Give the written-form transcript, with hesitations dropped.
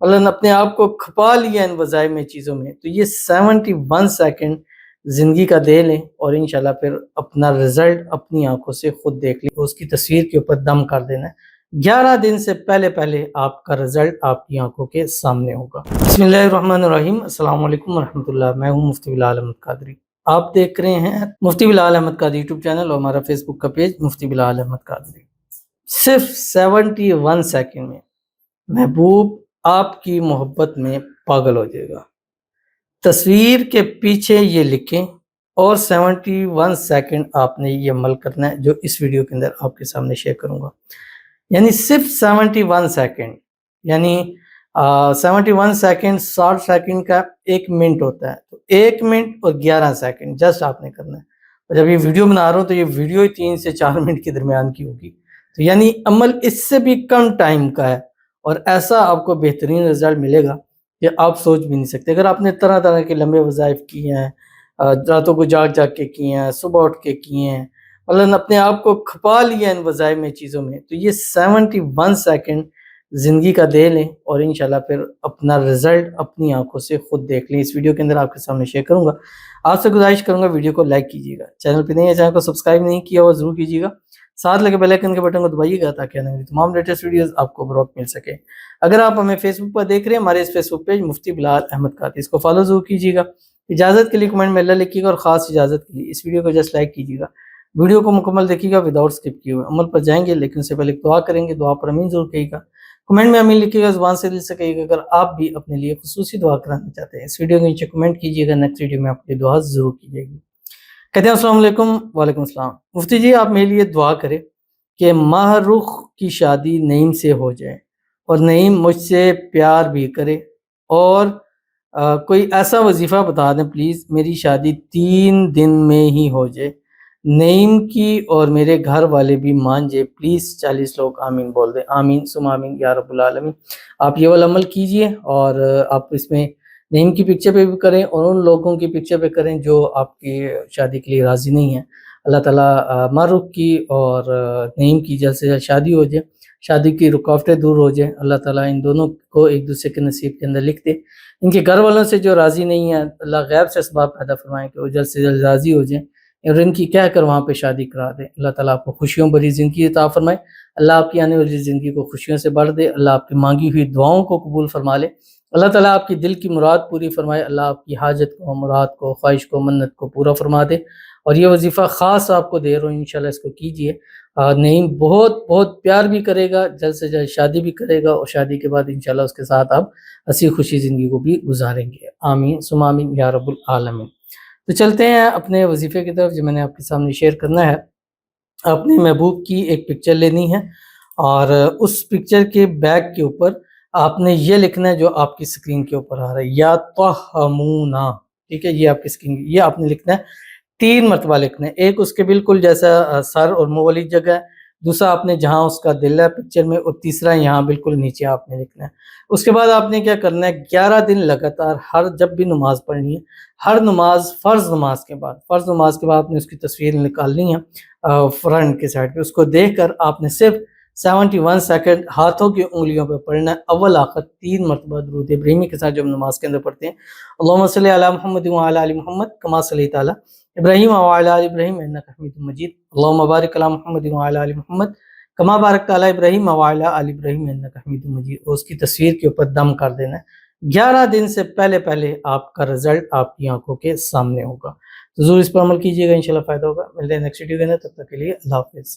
اللہ نے اپنے آپ کو کھپا لیا ان وظائف میں چیزوں میں، تو یہ 71 سیکنڈ زندگی کا دے لیں اور انشاءاللہ پھر اپنا رزلٹ اپنی آنکھوں سے خود دیکھ لیں، اس کی تصویر کے اوپر دم کر دینا ہے۔ 11 دن سے پہلے آپ کا رزلٹ آپ کی آنکھوں کے سامنے ہوگا۔ بسم اللہ الرحمن الرحیم، السلام علیکم ورحمۃ اللہ، میں ہوں مفتی بلال احمد قادری۔ آپ دیکھ رہے ہیں مفتی بلال احمد قادری یوٹیوب چینل اور ہمارا فیس بک کا پیج مفتی بلال احمد قادری۔ صرف 71 سیکنڈ میں محبوب آپ کی محبت میں پاگل ہو جائے گا۔ تصویر کے پیچھے یہ لکھیں اور 71 سیکنڈ آپ نے یہ عمل کرنا ہے جو اس ویڈیو کے اندر آپ کے سامنے شیئر کروں گا۔ یعنی صرف 71 سیکنڈ، یعنی 71 سیکنڈ 60 سیکنڈ کا 1 منٹ ہوتا ہے، تو 1 منٹ اور 11 سیکنڈ جسٹ آپ نے کرنا ہے۔ اور جب یہ ویڈیو بنا رہا ہوں تو یہ ویڈیو ہی 3 سے 4 منٹ کے درمیان کی ہوگی، تو یعنی عمل اس سے بھی کم ٹائم کا ہے اور ایسا آپ کو بہترین رزلٹ ملے گا کہ آپ سوچ بھی نہیں سکتے۔ اگر آپ نے طرح طرح کے لمبے وظائف کیے ہیں، راتوں کو جاگ جاگ کے کیے ہیں، صبح اٹھ کے کیے ہیں، اللہ نے اپنے آپ کو کھپا لیا ان وظائف میں چیزوں میں، تو یہ 71 سیکنڈ زندگی کا دے لیں اور انشاءاللہ پھر اپنا رزلٹ اپنی آنکھوں سے خود دیکھ لیں۔ اس ویڈیو کے اندر آپ کے سامنے شیئر کروں گا۔ آپ سے گزارش کروں گا ویڈیو کو لائک کیجیے گا، چینل پہ نہیں ہے چینل کو سبسکرائب نہیں کیا ہوا ضرور کیجیے گا، ساتھ لگے بیل آئیکن کے بٹن کو دبائیے گا تاکہ آنے والی تمام لیٹسٹ ویڈیوز آپ کو بروقت مل سکے۔ اگر آپ ہمیں فیس بک پر دیکھ رہے ہیں، ہمارے اس فیس بک پیج مفتی بلال احمد قادری، اس کو فالو ضرور کیجیے گا۔ اجازت کے لیے کمنٹ میں اللہ لکھیے گا اور خاص اجازت کے لیے اس ویڈیو کو جسٹ لائک کیجیے گا۔ ویڈیو کو مکمل دیکھیے گا وداؤٹ اسکپ کیے ہوئے، عمل پر جائیں گے لیکن اس سے پہلے ایک دعا کریں گے، دعا پر امین ضرور کہیے گا۔ کمنٹ میں امین لکھیے گا، زبان سے دل سے کہیے گا۔ اگر آپ بھی اپنے لیے خصوصی دعا کرانا چاہتے ہیں اس ویڈیو کے نیچے کمنٹ کیجیے گا، نیکسٹ ویڈیو میں آپ کی دعا ضرور کیجیے گی۔ کہتے ہیں السلام علیکم۔ وعلیکم السلام مفتی جی، آپ میرے لیے دعا کریں کہ ماہ رخ کی شادی نعیم سے ہو جائے اور نعیم مجھ سے پیار بھی کرے، اور کوئی ایسا وظیفہ بتا دیں پلیز میری شادی 3 دن میں ہی ہو جائے، نعیم کی اور میرے گھر والے بھی مان جائے، پلیز 40 لوگ آمین بول دیں۔ آمین ثم آمین یا رب العالمین۔ آپ یہ والا عمل کیجئے اور آپ اس میں نعیم کی پکچر پہ بھی کریں اور ان لوگوں کی پکچر پہ کریں جو آپ کی شادی کے لیے راضی نہیں ہیں۔ اللہ تعالیٰ معروف کی اور نعیم کی جلد سے جلد شادی ہو جائے، شادی کی رکاوٹیں دور ہو جائیں، اللہ تعالیٰ ان دونوں کو ایک دوسرے کے نصیب کے اندر لکھ دے۔ ان کے گھر والوں سے جو راضی نہیں ہیں، اللہ غیب سے اسباب پیدا فرمائیں کہ وہ جلد سے جلد راضی ہو جائیں اور ان کی کہہ کر وہاں پہ شادی کرا دیں۔ اللہ تعالیٰ آپ کو خوشیوں بھری زندگی عطا فرمائے، اللہ آپ کی آنے والی زندگی کو خوشیوں سے بھر دے، اللہ آپ کی مانگی ہوئی دعاؤں کو قبول فرما لے، اللہ تعالیٰ آپ کی دل کی مراد پوری فرمائے، اللہ آپ کی حاجت کو، مراد کو، خواہش کو، منت کو پورا فرما دے۔ اور یہ وظیفہ خاص آپ کو دے رہا ہوں، انشاءاللہ اس کو کیجئے۔ نعیم بہت بہت پیار بھی کرے گا، جلد سے جلد شادی بھی کرے گا اور شادی کے بعد انشاءاللہ اس کے ساتھ آپ ہنسی خوشی زندگی کو بھی گزاریں گے۔ آمین ثم آمین یا رب العالمین۔ تو چلتے ہیں اپنے وظیفے کی طرف جو میں نے آپ کے سامنے شیئر کرنا ہے۔ اپنے محبوب کی ایک پکچر لینی ہے اور اس پکچر کے بیک کے اوپر آپ نے یہ لکھنا ہے جو آپ کی سکرین کے اوپر آ رہا ہے، یا طہمونا، ٹھیک ہے، یہ آپ کی سکرین، یہ آپ نے لکھنا ہے 3 مرتبہ لکھنا ہے۔ ایک اس کے بالکل جیسا سر اور منہ والی جگہ ہے، دوسرا آپ نے جہاں اس کا دل ہے پکچر میں، اور تیسرا یہاں بالکل نیچے آپ نے لکھنا ہے۔ اس کے بعد آپ نے کیا کرنا ہے، 11 دن لگاتار ہر جب بھی نماز پڑھنی ہے، ہر نماز فرض نماز کے بعد آپ نے اس کی تصویر نکالنی ہے فرنٹ کے سائڈ پہ، اس کو دیکھ کر آپ نے صرف 71 سیکنڈ ہاتھوں کی انگلیوں پہ پڑھنا ہے، اول آخر 3 مرتبہ درود ابراہیمی کے ساتھ جو ہم نماز کے اندر پڑھتے ہیں، اللہم صلی علی محمد وعلی آل محمد کما صلیت علی ابراہیم وعلی آل ابراہیم انک حمید مجید، اللہم بارک علی محمد وعلی آل محمد کما بارکت علی ابراہیم وعلی آل ابراہیم انک حمید مجید، اور اس کی تصویر کے اوپر دم کر دینا ہے۔ 11 دن سے پہلے آپ کا رزلٹ آپ کی آنکھوں کے سامنے ہوگا، تو ضرور اس پر عمل کیجیے گا، انشاءاللہ فائدہ ہوگا۔ ملتے ہیں نیکسٹ ویڈیو کے اندر، تب تک کے لیے اللہ حافظ۔